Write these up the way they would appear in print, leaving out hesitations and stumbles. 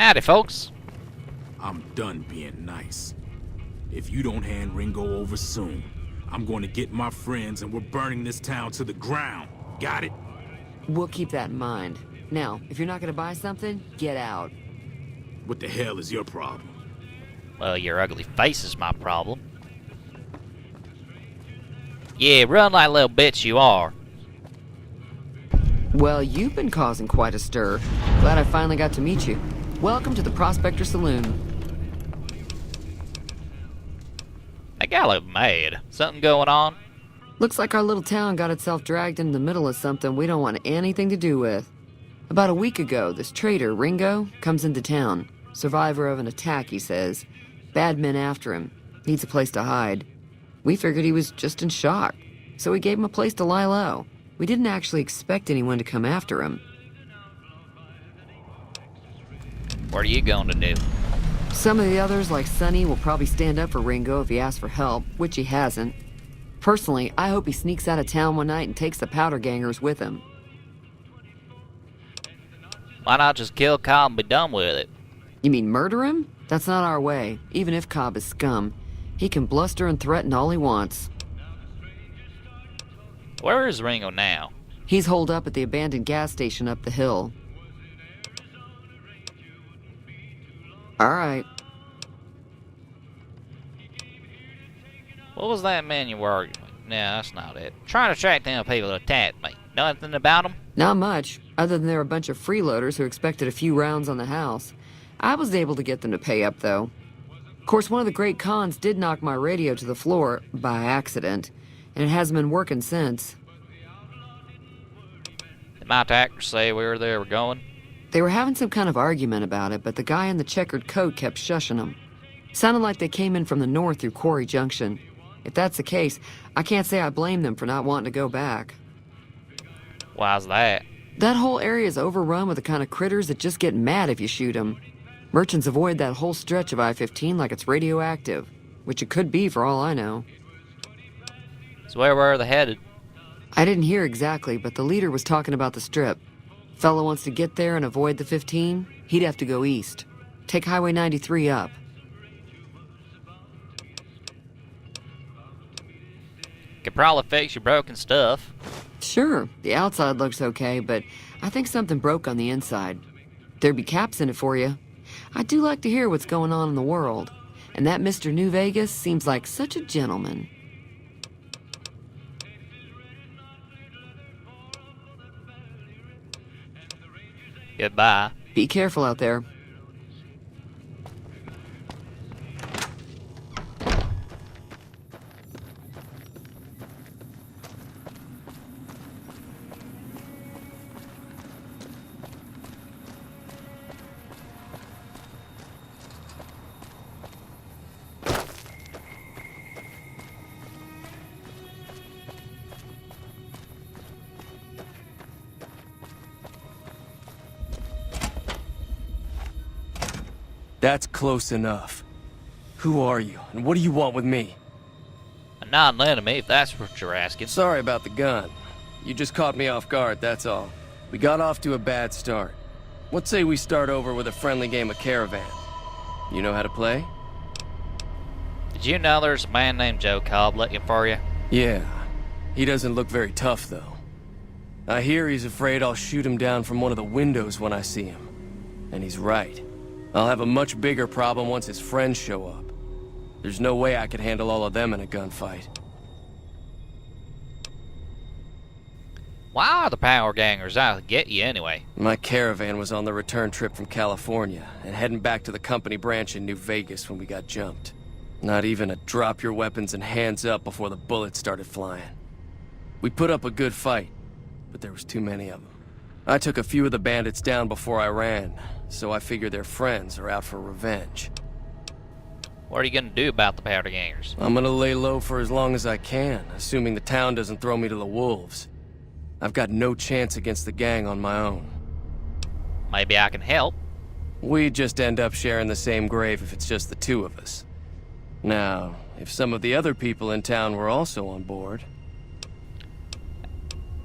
Howdy, folks. I'm done being nice. If you don't hand Ringo over soon, I'm going to get my friends and we're burning this town to the ground. Got it? We'll keep that in mind. Now, if you're not gonna buy something, get out. What the hell is your problem? Well, your ugly face is my problem. Yeah, run like little bitch you are. Well, you've been causing quite a stir. Glad I finally got to meet you. Welcome to the Prospector Saloon. That guy looked mad. Something going on? Looks like our little town got itself dragged into the middle of something we don't want anything to do with. About a week ago, this traitor, Ringo, comes into town. Survivor of an attack, he says. Bad men after him. Needs a place to hide. We figured he was just in shock, so we gave him a place to lie low. We didn't actually expect anyone to come after him. What are you going to do? Some of the others, like Sonny, will probably stand up for Ringo if he asks for help, which he hasn't. Personally, I hope he sneaks out of town one night and takes the powder gangers with him. Why not just kill Cobb and be done with it? You mean murder him? That's not our way. Even if Cobb is scum, he can bluster and threaten all he wants. Where is Ringo now? He's holed up at the abandoned gas station up the hill. All right. What was that man you were arguing with? No, that's not it. Trying to track down people that attacked me. Know anything about them? Not much, other than they're a bunch of freeloaders who expected a few rounds on the house. I was able to get them to pay up, though. Of course, one of the great cons did knock my radio to the floor by accident, and it hasn't been working since. Did my attackers say where they were going? They were having some kind of argument about it, but the guy in the checkered coat kept shushing them. Sounded like they came in from the north through Quarry Junction. If that's the case, I can't say I blame them for not wanting to go back. Why's that? That whole area is overrun with the kind of critters that just get mad if you shoot them. Merchants avoid that whole stretch of I-15 like it's radioactive, which it could be for all I know. So where were they headed? I didn't hear exactly, but the leader was talking about the strip. Fella wants to get there and avoid the 15, he'd have to go east. Take Highway 93 up. Could probably fix your broken stuff. Sure, the outside looks okay, but I think something broke on the inside. There'd be caps in it for you. I do like to hear what's going on in the world, and that Mr. New Vegas seems like such a gentleman. Goodbye. Be careful out there. That's close enough. Who are you, and what do you want with me? Not an enemy, if that's what you're asking. Sorry about the gun. You just caught me off guard, that's all. We got off to a bad start. What say we start over with a friendly game of Caravan? You know how to play? Did you know there's a man named Joe Cobb looking for you? Yeah. He doesn't look very tough, though. I hear he's afraid I'll shoot him down from one of the windows when I see him. And he's right. I'll have a much bigger problem once his friends show up. There's no way I could handle all of them in a gunfight. Why are the power gangers out to get you anyway? My caravan was on the return trip from California and heading back to the company branch in New Vegas when we got jumped. Not even a drop your weapons and hands up before the bullets started flying. We put up a good fight, but there was too many of them. I took a few of the bandits down before I ran, so I figure their friends are out for revenge. What are you gonna do about the powder gangers? I'm gonna lay low for as long as I can, assuming the town doesn't throw me to the wolves. I've got no chance against the gang on my own. Maybe I can help. We just end up sharing the same grave if it's just the two of us. Now, if some of the other people in town were also on board...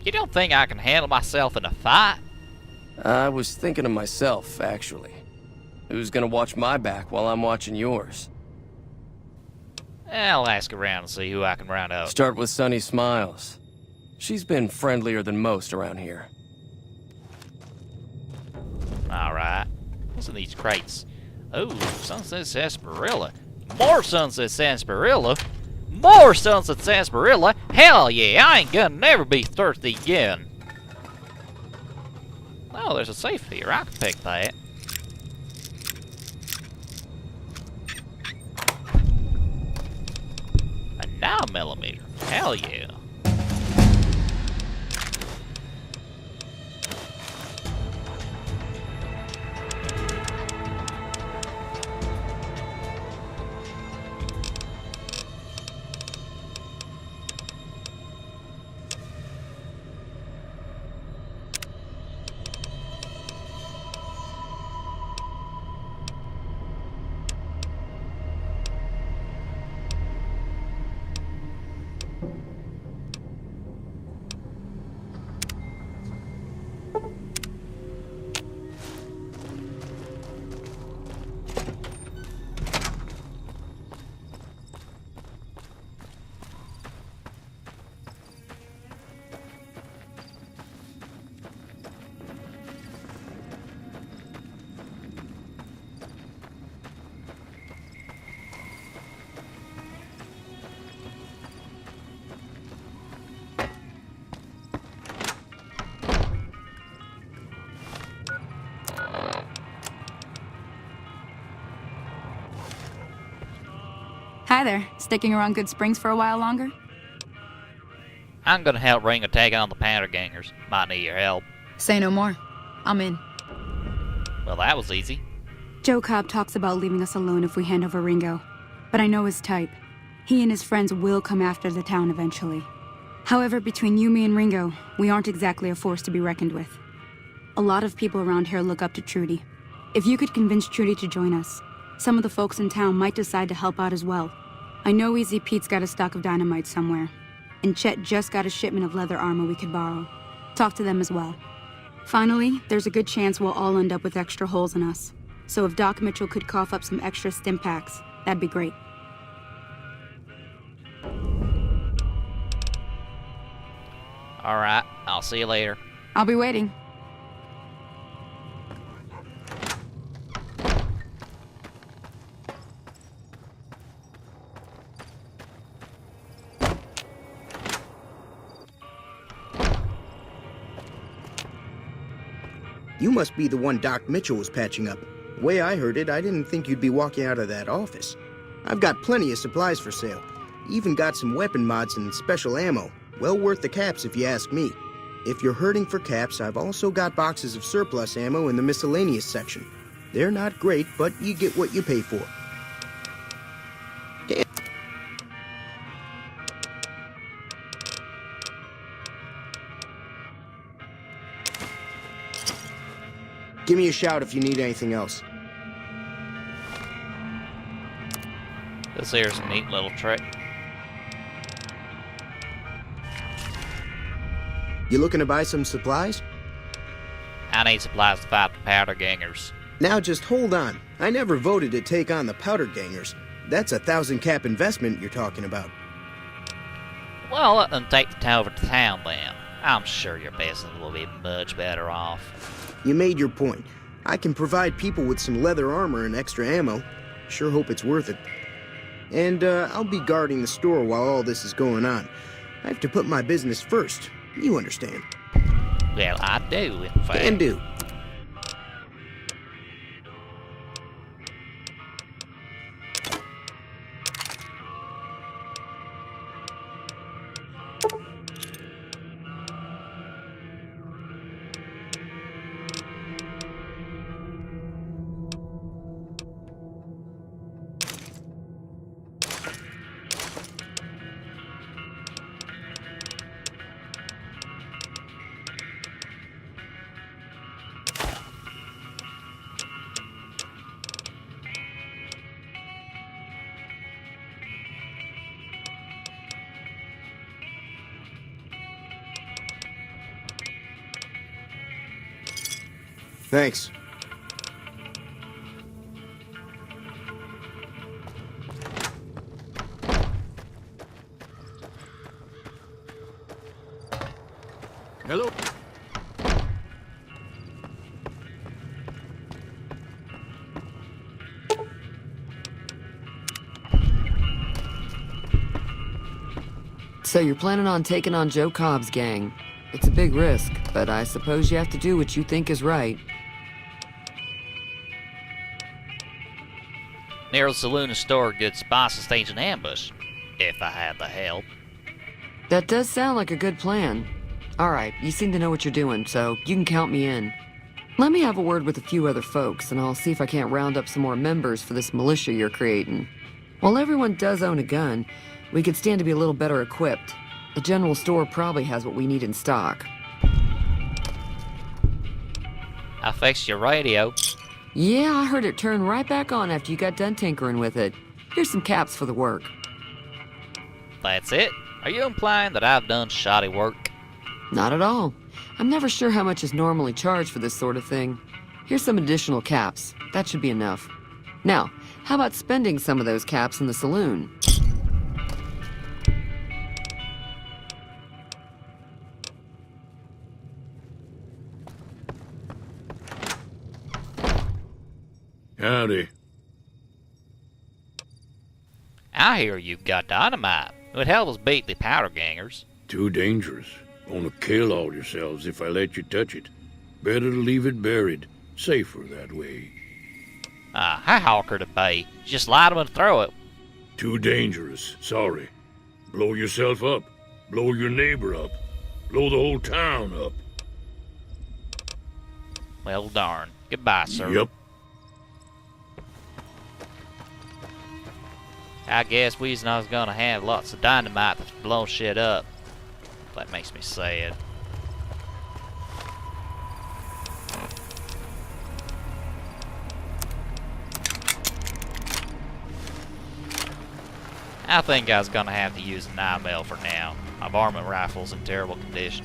You don't think I can handle myself in a fight? I was thinking of myself, actually. Who's gonna watch my back while I'm watching yours? I'll ask around and see who I can round up. Start with Sunny Smiles. She's been friendlier than most around here. Alright. What's in these crates? Oh, Sunset Sarsaparilla. More Sunset Sarsaparilla? More Sunset Sarsaparilla? Hell yeah, I ain't gonna never be thirsty again. Oh, there's a safe here. I can pick that. A 9mm. Hell yeah. Hi there. Sticking around Good Springs for a while longer? I'm gonna help Ringo take on the Powder Gangers. Might need your help. Say no more. I'm in. Well, that was easy. Joe Cobb talks about leaving us alone if we hand over Ringo. But I know his type. He and his friends will come after the town eventually. However, between you, me, and Ringo, we aren't exactly a force to be reckoned with. A lot of people around here look up to Trudy. If you could convince Trudy to join us, some of the folks in town might decide to help out as well. I know Easy Pete's got a stock of dynamite somewhere, and Chet just got a shipment of leather armor we could borrow. Talk to them as well. Finally, there's a good chance we'll all end up with extra holes in us. So if Doc Mitchell could cough up some extra stim packs, that'd be great. Alright, I'll see you later. I'll be waiting. You must be the one Doc Mitchell was patching up. The way I heard it, I didn't think you'd be walking out of that office. I've got plenty of supplies for sale. Even got some weapon mods and special ammo. Well worth the caps if you ask me. If you're hurting for caps, I've also got boxes of surplus ammo in the miscellaneous section. They're not great, but you get what you pay for. Damn. Give me a shout if you need anything else. This here's a neat little trick. You looking to buy some supplies? I need supplies to fight the Powder Gangers. Now just hold on. I never voted to take on the Powder Gangers. That's a 1,000 cap investment you're talking about. Well, let them take the town over to town then. I'm sure your business will be much better off. You made your point. I can provide people with some leather armor and extra ammo. Sure hope it's worth it. And I'll be guarding the store while all this is going on. I have to put my business first. You understand. Well, I do, in fact. Can do. Thanks. So you're planning on taking on Joe Cobb's gang. It's a big risk, but I suppose you have to do what you think is right. Near the saloon and store a good spot to stage an ambush, if I had the help. That does sound like a good plan. Alright, you seem to know what you're doing, so you can count me in. Let me have a word with a few other folks, and I'll see if I can't round up some more members for this militia you're creating. While everyone does own a gun, we could stand to be a little better equipped. The general store probably has what we need in stock. I fixed your radio. Yeah, I heard it turn right back on after you got done tinkering with it. Here's some caps for the work. That's it? Are you implying that I've done shoddy work? Not at all. I'm never sure how much is normally charged for this sort of thing. Here's some additional caps. That should be enough. Now, how about spending some of those caps in the saloon? Howdy. I hear you've got dynamite. It would help us beat the powder gangers. Too dangerous. Gonna kill all yourselves if I let you touch it. Better to leave it buried. Safer that way. How hawker to pay? Just light 'em and throw it. Too dangerous. Sorry. Blow yourself up. Blow your neighbor up. Blow the whole town up. Well, darn. Goodbye, sir. Yep. I guess we was not gonna have lots of dynamite to blow shit up. That makes me sad. I think I was gonna have to use a 9mm for now. My varmint rifle's in terrible condition.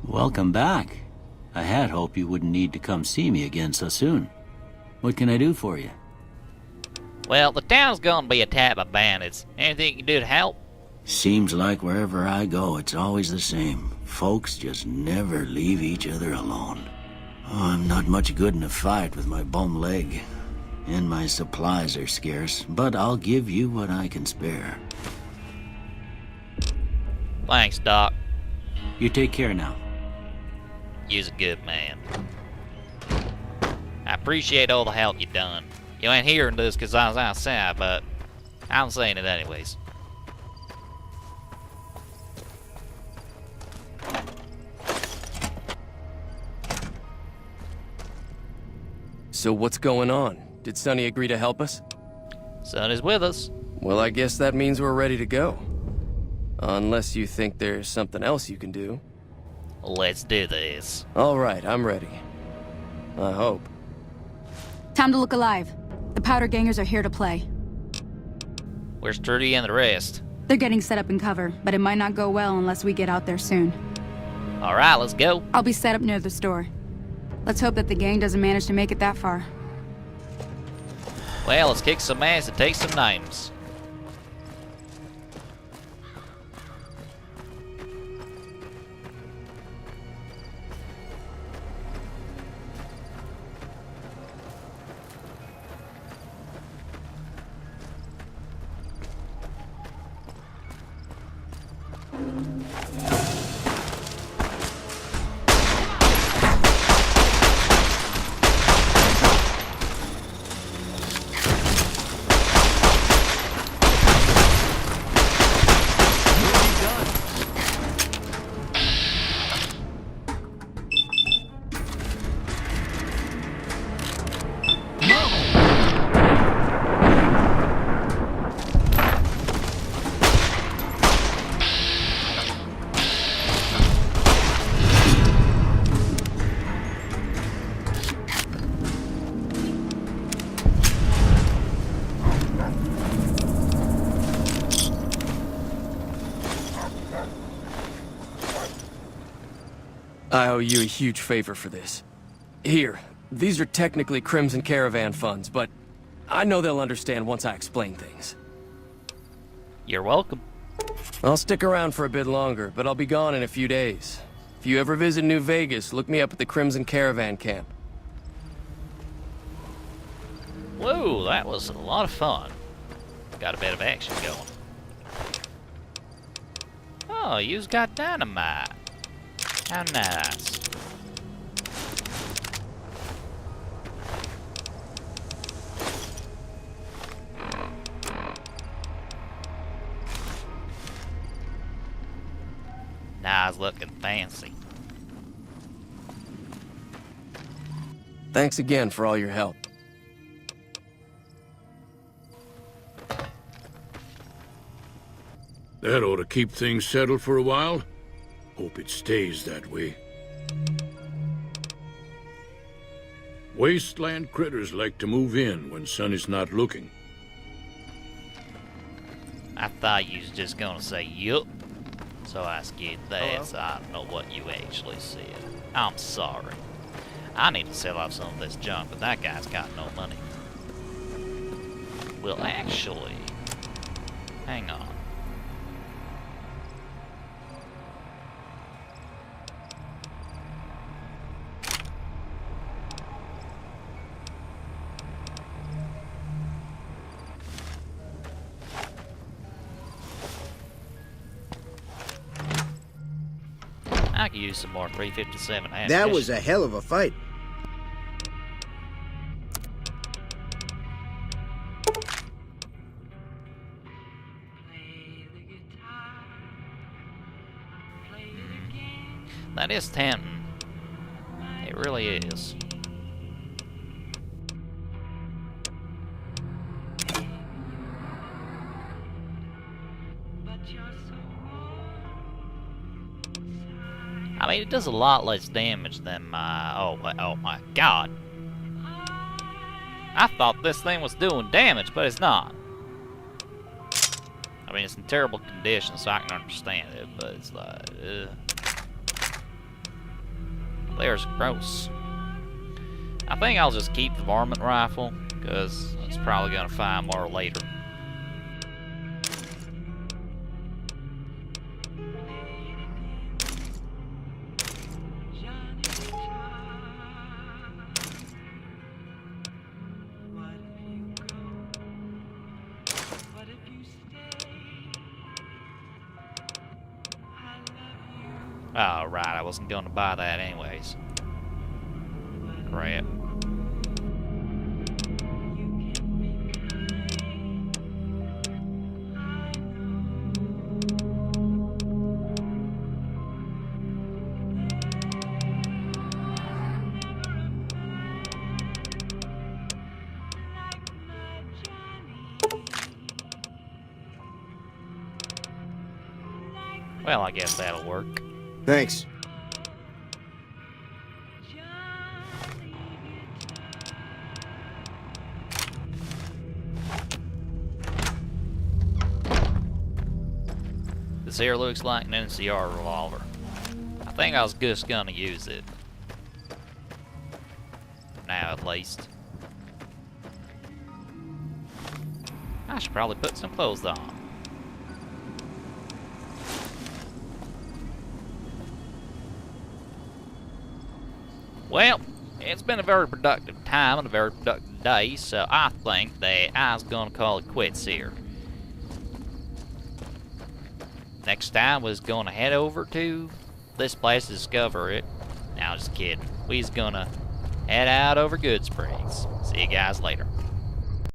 Welcome back. I had hoped you wouldn't need to come see me again so soon. What can I do for you? Well, the town's gonna be attacked by bandits. Anything you can do to help? Seems like wherever I go, it's always the same. Folks just never leave each other alone. Oh, I'm not much good in a fight with my bum leg. And my supplies are scarce, but I'll give you what I can spare. Thanks, Doc. You take care now. You's a good man. I appreciate all the help you done. You ain't hearing this 'cause I was outside, but I'm saying it anyways. So what's going on? Did Sonny agree to help us? Son is with us. Well, I guess that means we're ready to go. Unless you think there's something else you can do. Let's do this. All right, I'm ready. I hope. Time to look alive. The powder gangers are here to play. Where's Trudy and the rest? They're getting set up in cover, but it might not go well unless we get out there soon. Alright, let's go. I'll be set up near the store. Let's hope that the gang doesn't manage to make it that far. Well, let's kick some ass and take some names. I owe you a huge favor for this. Here, these are technically Crimson Caravan funds, but I know they'll understand once I explain things. You're welcome. I'll stick around for a bit longer, but I'll be gone in a few days. If you ever visit New Vegas, look me up at the Crimson Caravan camp. Whoa, that was a lot of fun. got a bit of action going. Oh, you's got dynamite. How nice. Nice looking fancy. Thanks again for all your help. That ought to keep things settled for a while. Hope it stays that way. Wasteland critters like to move in when Sun is not looking. I thought you was just gonna say yup. So I skipped that, so I don't know what you actually said. I'm sorry. I need to sell off some of this junk, but that guy's got no money. Well, actually, hang on. I could use some more 357 ammunition. That was a hell of a fight. That is tempting. It really is. I mean, it does a lot less damage than my... Oh my god. I thought this thing was doing damage, but it's not. I mean, it's in terrible condition, so I can understand it, but it's like... There's gross. I think I'll just keep the varmint rifle, because it's probably going to find more later. Oh, right, I wasn't going to buy that anyways. Crap. Well, I guess that'll work. Thanks. This here looks like an NCR revolver. I think I was just gonna use it. Now, at least. I should probably put some clothes on. Well, it's been a very productive time and a very productive day, so I think that I was gonna call it quits here. Next time we're gonna head over to this place to discover it. Now, just kidding. We's gonna head out over Goodsprings. See you guys later.